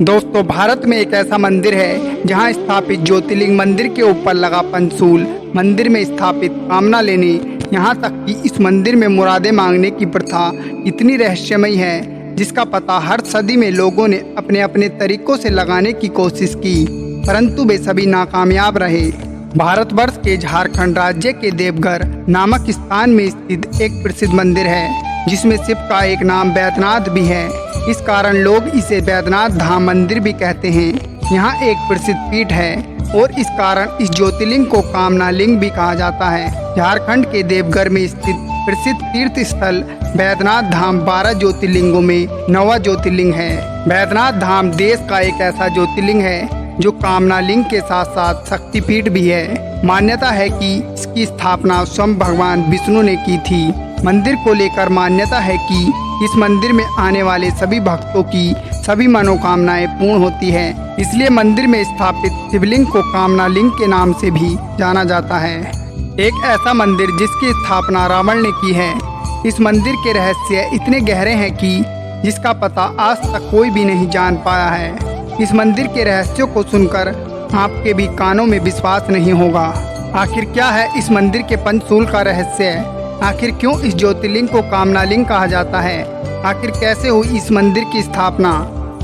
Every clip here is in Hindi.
दोस्तों, भारत में एक ऐसा मंदिर है जहां स्थापित ज्योतिर्लिंग मंदिर के ऊपर लगा पंचशूल, मंदिर में स्थापित कामना लेने, यहां तक कि इस मंदिर में मुरादें मांगने की प्रथा इतनी रहस्यमयी है जिसका पता हर सदी में लोगों ने अपने अपने तरीकों से लगाने की कोशिश की, परंतु वे सभी नाकामयाब रहे। भारतवर्ष के झारखंड राज्य के देवघर नामक स्थान में स्थित एक प्रसिद्ध मंदिर है जिसमें शिव का एक नाम बैद्यनाथ भी है। इस कारण लोग इसे बैद्यनाथ धाम मंदिर भी कहते हैं। यहाँ एक प्रसिद्ध पीठ है और इस कारण इस ज्योतिर्लिंग को कामना लिंग भी कहा जाता है। झारखंड के देवघर में स्थित प्रसिद्ध तीर्थ स्थल बैद्यनाथ धाम 12 ज्योतिर्लिंगों में 9वां ज्योतिर्लिंग है। बैद्यनाथ धाम देश का एक ऐसा ज्योतिर्लिंग है जो कामना लिंग के साथ साथ शक्तिपीठ भी है। मान्यता है कि इसकी स्थापना स्वयं भगवान विष्णु ने की थी। मंदिर को लेकर मान्यता है कि इस मंदिर में आने वाले सभी भक्तों की सभी मनोकामनाएं पूर्ण होती है, इसलिए मंदिर में स्थापित शिवलिंग को कामना लिंग के नाम से भी जाना जाता है। एक ऐसा मंदिर जिसकी स्थापना रावण ने की है। इस मंदिर के रहस्य इतने गहरे हैं कि जिसका पता आज तक कोई भी नहीं जान पाया है। इस मंदिर के रहस्यों को सुनकर आपके भी कानों में विश्वास नहीं होगा। आखिर क्या है इस मंदिर के पंचशूल का रहस्य? आखिर क्यों इस ज्योतिर्लिंग को कामना लिंग कहा जाता है? आखिर कैसे हुई इस मंदिर की स्थापना?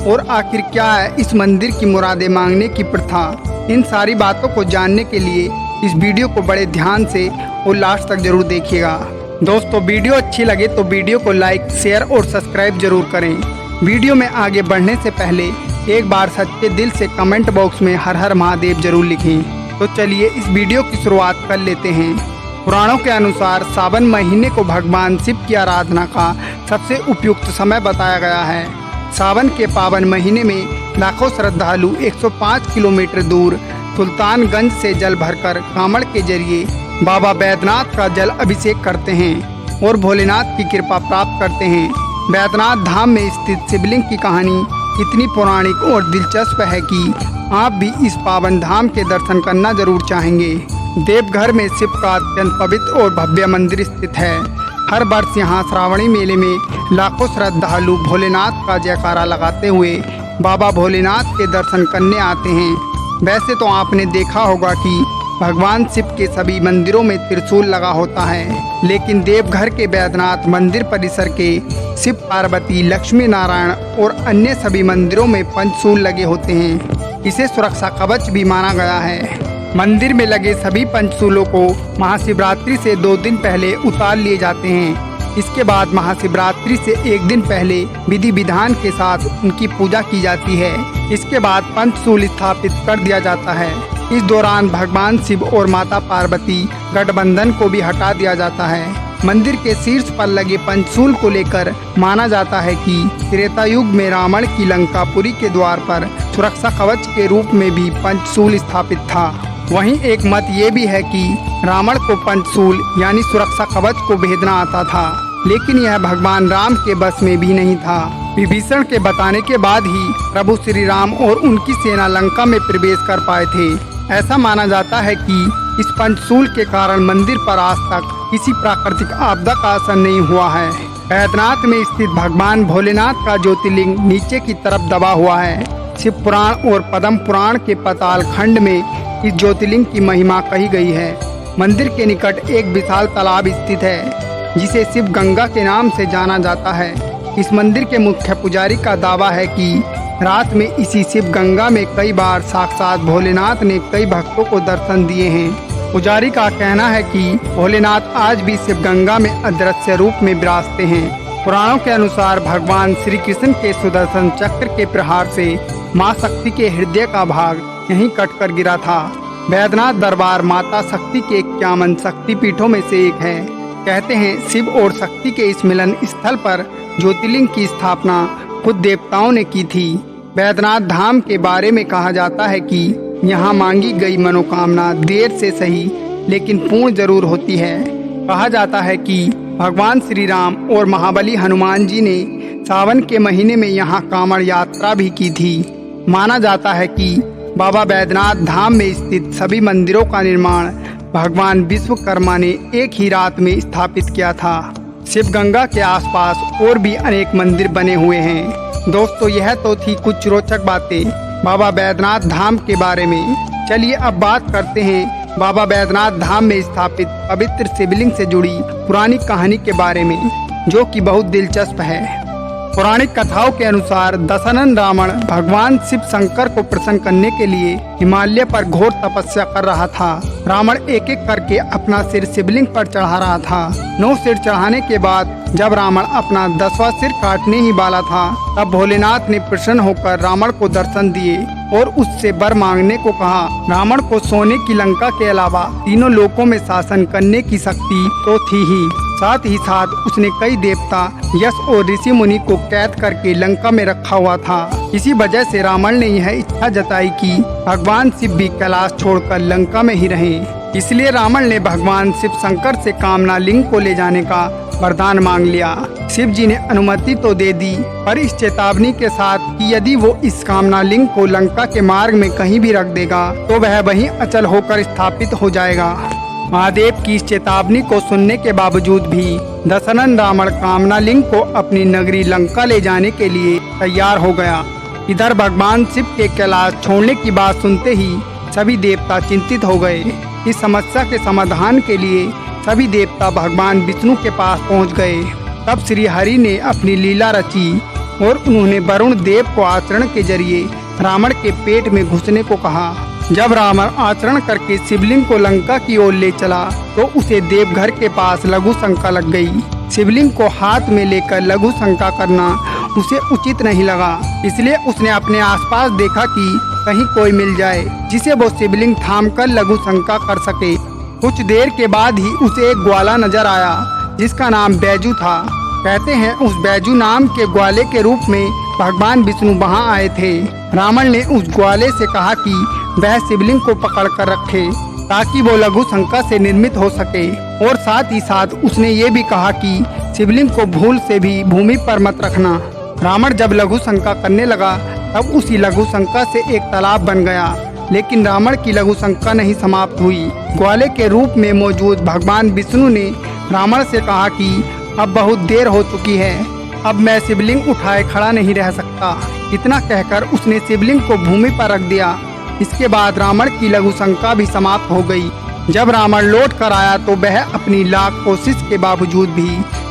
और आखिर क्या है इस मंदिर की मुरादें मांगने की प्रथा? इन सारी बातों को जानने के लिए इस वीडियो को बड़े ध्यान से और लास्ट तक जरूर देखिएगा। दोस्तों, वीडियो अच्छी लगे तो वीडियो को लाइक, शेयर और सब्सक्राइब जरूर करें। वीडियो में आगे बढ़ने से पहले एक बार सच्चे दिल से कमेंट बॉक्स में हर हर महादेव जरूर लिखें। तो चलिए इस वीडियो की शुरुआत कर लेते हैं। पुराणों के अनुसार सावन महीने को भगवान शिव की आराधना का सबसे उपयुक्त समय बताया गया है। सावन के पावन महीने में लाखों श्रद्धालु 105 किलोमीटर दूर सुल्तानगंज से जल भरकर कांवड़ के जरिए बाबा बैद्यनाथ का जल अभिषेक करते हैं और भोलेनाथ की कृपा प्राप्त करते हैं। बैद्यनाथ धाम में स्थित शिवलिंग की कहानी इतनी पौराणिक और दिलचस्प है कि आप भी इस पावन धाम के दर्शन करना जरूर चाहेंगे। देवघर में शिव का अत्यंत पवित्र और भव्य मंदिर स्थित है। हर वर्ष यहाँ श्रावणी मेले में लाखों श्रद्धालु भोलेनाथ का जयकारा लगाते हुए बाबा भोलेनाथ के दर्शन करने आते हैं। वैसे तो आपने देखा होगा कि भगवान शिव के सभी मंदिरों में त्रिशूल लगा होता है, लेकिन देवघर के बैद्यनाथ मंदिर परिसर के शिव, पार्वती, लक्ष्मी नारायण और अन्य सभी मंदिरों में पंचशूल लगे होते हैं। इसे सुरक्षा कवच भी माना गया है। मंदिर में लगे सभी पंचशूलों को महाशिवरात्रि से 2 दिन पहले उतार लिए जाते हैं। इसके बाद महाशिवरात्रि से 1 दिन पहले विधि विधान के साथ उनकी पूजा की जाती है। इसके बाद पंचशूल स्थापित कर दिया जाता है। इस दौरान भगवान शिव और माता पार्वती गठबंधन को भी हटा दिया जाता है। मंदिर के शीर्ष पर लगे पंचशूल को लेकर माना जाता है कि त्रेता युग में रावण की लंकापुरी के द्वार पर सुरक्षा कवच के रूप में भी पंचशूल स्थापित था। वहीं एक मत ये भी है कि रावण को पंचशूल यानी सुरक्षा कवच को भेदना आता था, लेकिन यह भगवान राम के बस में भी नहीं था। विभीषण के बताने के बाद ही प्रभु श्री राम और उनकी सेना लंका में प्रवेश कर पाए थे। ऐसा माना जाता है कि इस पंचशूल के कारण मंदिर पर आज तक किसी प्राकृतिक आपदा का असर नहीं हुआ है। बैद्यनाथ में स्थित भगवान भोलेनाथ का ज्योतिर्लिंग नीचे की तरफ दबा हुआ है। शिव पुराण और पद्म पुराण के पाताल खंड में इस ज्योतिर्लिंग की महिमा कही गई है। मंदिर के निकट एक विशाल तालाब स्थित है जिसे शिव गंगा के नाम से जाना जाता है। इस मंदिर के मुख्य पुजारी का दावा है कि रात में इसी शिव गंगा में कई बार साक्षात भोलेनाथ ने कई भक्तों को दर्शन दिए हैं। पुजारी का कहना है कि भोलेनाथ आज भी शिव गंगा में अदृश्य रूप में विराजते हैं। पुराणों के अनुसार भगवान श्री कृष्ण के सुदर्शन चक्र के प्रहार से माँ शक्ति के हृदय का भाग यहीं कटकर गिरा था। बैद्यनाथ दरबार माता शक्ति के 51 शक्तिपीठों में से एक है। कहते हैं शिव और शक्ति के इस मिलन स्थल पर ज्योतिर्लिंग की स्थापना खुद देवताओं ने की थी। बैद्यनाथ धाम के बारे में कहा जाता है कि यहाँ मांगी गई मनोकामना देर से सही लेकिन पूर्ण जरूर होती है। कहा जाता है कि भगवान श्री राम और महाबली हनुमान जी ने सावन के महीने में यहाँ कांवड़ यात्रा भी की थी। माना जाता है कि बाबा बैद्यनाथ धाम में स्थित सभी मंदिरों का निर्माण भगवान विश्वकर्मा ने एक ही रात में स्थापित किया था। शिव गंगा के आसपास और भी अनेक मंदिर बने हुए हैं। दोस्तों यह तो थी कुछ रोचक बातें बाबा बैद्यनाथ धाम के बारे में। चलिए अब बात करते हैं बाबा बैद्यनाथ धाम में स्थापित पवित्र शिवलिंग से जुड़ी पुरानी कहानी के बारे में, जो कि बहुत दिलचस्प है। पौराणिक कथाओं के अनुसार दशानन रावण भगवान शिव शंकर को प्रसन्न करने के लिए हिमालय पर घोर तपस्या कर रहा था। रावण एक एक करके अपना सिर शिवलिंग पर चढ़ा रहा था। 9 सिर चढ़ाने के बाद जब रावण अपना 10वां सिर काटने ही वाला था, तब भोलेनाथ ने प्रसन्न होकर रावण को दर्शन दिए और उससे वर मांगने को कहा। रावण को सोने की लंका के अलावा तीनों लोकों में शासन करने की शक्ति तो थी ही साथ उसने कई देवता, यश और ऋषि मुनि को कैद करके लंका में रखा हुआ था। इसी वजह से रावण ने यह इच्छा जताई कि भगवान शिव भी कैलाश छोड़कर लंका में ही रहें। इसलिए रावण ने भगवान शिव शंकर से कामना लिंग को ले जाने का वरदान मांग लिया। शिव जी ने अनुमति तो दे दी, पर इस चेतावनी के साथ कि यदि वो इस कामना लिंग को लंका के मार्ग में कहीं भी रख देगा तो वह वहीं अचल होकर स्थापित हो जाएगा। महादेव की इस चेतावनी को सुनने के बावजूद भी दशानन रावण कामना लिंग को अपनी नगरी लंका ले जाने के लिए तैयार हो गया। इधर भगवान शिव के कैलाश छोड़ने की बात सुनते ही सभी देवता चिंतित हो गए। इस समस्या के समाधान के लिए सभी देवता भगवान विष्णु के पास पहुंच गए। तब श्री हरि ने अपनी लीला रची और उन्होंने वरुण देव को आचरण के जरिए रावण के पेट में घुसने को कहा। जब रावण आचरण करके शिवलिंग को लंका की ओर ले चला तो उसे देवघर के पास लघु शंका लग गई। शिवलिंग को हाथ में लेकर लघु शंका करना उसे उचित नहीं लगा, इसलिए उसने अपने आसपास देखा कि कहीं कोई मिल जाए जिसे वो शिवलिंग थामकर लघु शंका कर सके। कुछ देर के बाद ही उसे एक ग्वाला नजर आया जिसका नाम बैजू था। कहते हैं उस बैजू नाम के ग्वाले के रूप में भगवान विष्णु वहां आए थे। रावण ने उस ग्वाले से कहा कि वह शिवलिंग को पकड़ कर रखे ताकि वो लघु शंका से निर्मित हो सके, और साथ उसने ये भी कहा कि शिवलिंग को भूल से भी भूमि पर मत रखना। रावण जब लघु शंका करने लगा तब उसी लघु शंका से एक तालाब बन गया, लेकिन रावण की लघु शंका नहीं समाप्त हुई। ग्वाले के रूप में मौजूद भगवान विष्णु ने रावण से कहा कि अब बहुत देर हो चुकी है, अब मैं शिवलिंग उठाए खड़ा नहीं रह सकता। इतना कहकर उसने शिवलिंग को भूमि पर रख दिया। इसके बाद रावण की लघु शंका भी समाप्त हो गई। जब रावण लौट कर आया तो वह अपनी लाख कोशिश के बावजूद भी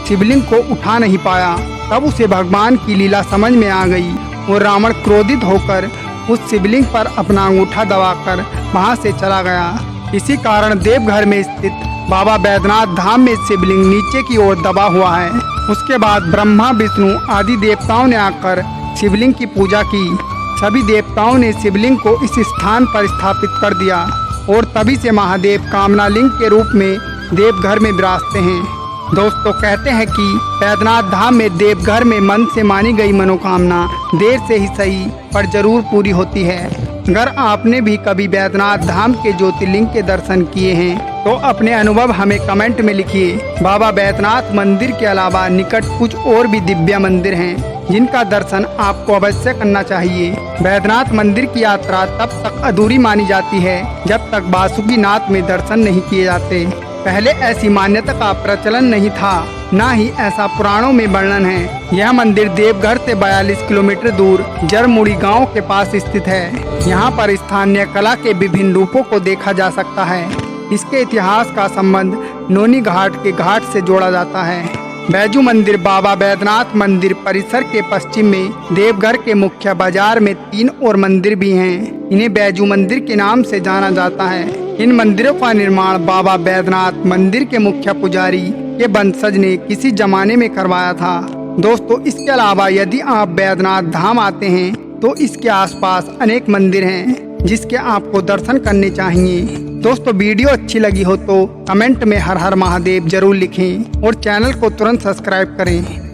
शिवलिंग को उठा नहीं पाया। तब उसे भगवान की लीला समझ में आ गई और रावण क्रोधित होकर उस शिवलिंग पर अपना अंगूठा दबाकर वहां से चला गया। इसी कारण देवघर में स्थित बाबा बैद्यनाथ धाम में शिवलिंग नीचे की ओर दबा हुआ है। उसके बाद ब्रह्मा विष्णु आदि देवताओं ने आकर शिवलिंग की पूजा की। सभी देवताओं ने शिवलिंग को इस स्थान पर स्थापित कर दिया और तभी से महादेव कामना लिंग के रूप में देवघर में विराजते हैं। दोस्तों कहते हैं कि बैद्यनाथ धाम में देवघर में मन से मानी गई मनोकामना देर से ही सही पर जरूर पूरी होती है। अगर आपने भी कभी बैद्यनाथ धाम के ज्योतिर्लिंग के दर्शन किए हैं तो अपने अनुभव हमें कमेंट में लिखिए। बाबा बैद्यनाथ मंदिर के अलावा निकट कुछ और भी दिव्य मंदिर हैं जिनका दर्शन आपको अवश्य करना चाहिए। बैद्यनाथ मंदिर की यात्रा तब तक अधूरी मानी जाती है जब तक बासुकीनाथ में दर्शन नहीं किए जाते। पहले ऐसी मान्यता का प्रचलन नहीं था, ना ही ऐसा पुराणों में वर्णन है। यह मंदिर देवघर से 42 किलोमीटर दूर जरमुड़ी गांव के पास स्थित है। यहाँ पर स्थानीय कला के विभिन्न रूपों को देखा जा सकता है। इसके इतिहास का संबंध नोनी घाट के घाट से जोड़ा जाता है। बैजू मंदिर बाबा बैद्यनाथ मंदिर परिसर के पश्चिम में देवघर के मुख्य बाजार में 3 और मंदिर भी हैं। इन्हें बैजू मंदिर के नाम से जाना जाता है। इन मंदिरों का निर्माण बाबा बैद्यनाथ मंदिर के मुख्य पुजारी के वंशज ने किसी जमाने में करवाया था। दोस्तों इसके अलावा यदि आप बैद्यनाथ धाम आते हैं तो इसके आसपास अनेक मंदिर हैं जिसके आपको दर्शन करने चाहिए। दोस्तों वीडियो अच्छी लगी हो तो कमेंट में हर हर महादेव जरूर लिखें और चैनल को तुरंत सब्सक्राइब करें।